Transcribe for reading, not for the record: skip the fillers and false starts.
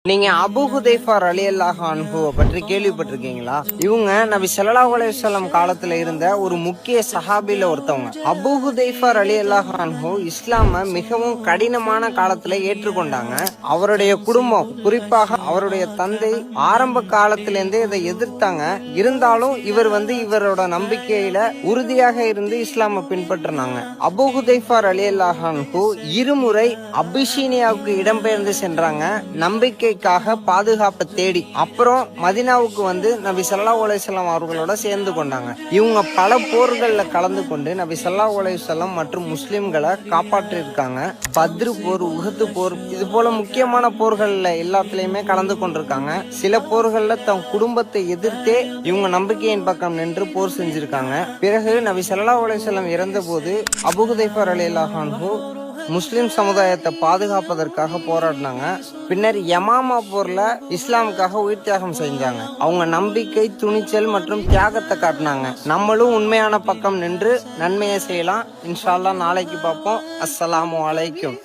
நீங்க அபூ ஹுதைஃபா ரலியல்லாஹு அன்ஹு பற்றி கேள்விப்பட்டிருக்கீங்களா? இவங்க நபி ஸல்லல்லாஹு அலைஹி வஸல்லம் காலத்துல இருந்த ஒரு முக்கிய சஹாபில ஒருத்தவங்க. அபூ ஹுதைஃபா ரலியல்லாஹு அன்ஹு இஸ்லாம மிகவும் கடினமான காலத்துல ஏற்றுக்கொண்டாங்க. அவருடைய குடும்பம், குறிப்பாக அவருடைய தந்தை ஆரம்ப காலத்திலிருந்தே இதை எதிர்த்தாங்க. இருந்தாலும் இவர் இவரோட நம்பிக்கையில உறுதியாக இருந்து இஸ்லாம பின்பற்றினாங்க. அபூ ஹுதைஃபா ரலியல்லாஹு அன்ஹு இருமுறை அபிஷீனியாவுக்கு இடம்பெயர்ந்து சென்றாங்க, நம்பிக்கைக்காக பாதுகாப்பு தேடி. அப்புறம் மதினாவுக்கு நபி ஸல்லல்லாஹு அலைஹி வஸல்லம் அவர்களோட சேர்ந்து கொண்டாங்க. இவங்க பல போர்கள்ல கலந்து கொண்டு நபி ஸல்லல்லாஹு அலைஹி வஸல்லம் மற்றும் முஸ்லிம்களை காப்பாற்றி இருக்காங்க. பத்ரு போர், உஹது போர், இது போல முக்கியமான போர்கள்ல எல்லாத்துலயுமே கலந்து கொண்டிருக்காங்க. சில போர்கள்ல தம் குடும்பத்தை எதிர்த்தே இவங்க நம்பிக்கையின் பக்கம் நின்று போர் செஞ்சிருக்காங்க. பிறகு நபி ஸல்லல்லாஹு அலைஹி வஸல்லம் இறந்த போது அபூ ஹுதைஃபா ரலியல்லாஹு அன்ஹு முஸ்லிம் சமுதாயத்தை பாதுகாப்பதற்காக போராடினாங்க. பின்னர் யமாமா போர்ல இஸ்லாமுக்காக உயிர் தியாகம் செஞ்சாங்க. அவங்க நம்பிக்கை, துணிச்சல் மற்றும் தியாகத்தை காட்டினாங்க. நம்மளும் உண்மையான பக்கம் நின்று நன்மையை செய்யலாம். இன்ஷா அல்லாஹ் நாளைக்கு பார்ப்போம். அஸ்ஸலாமு அலைக்கும்.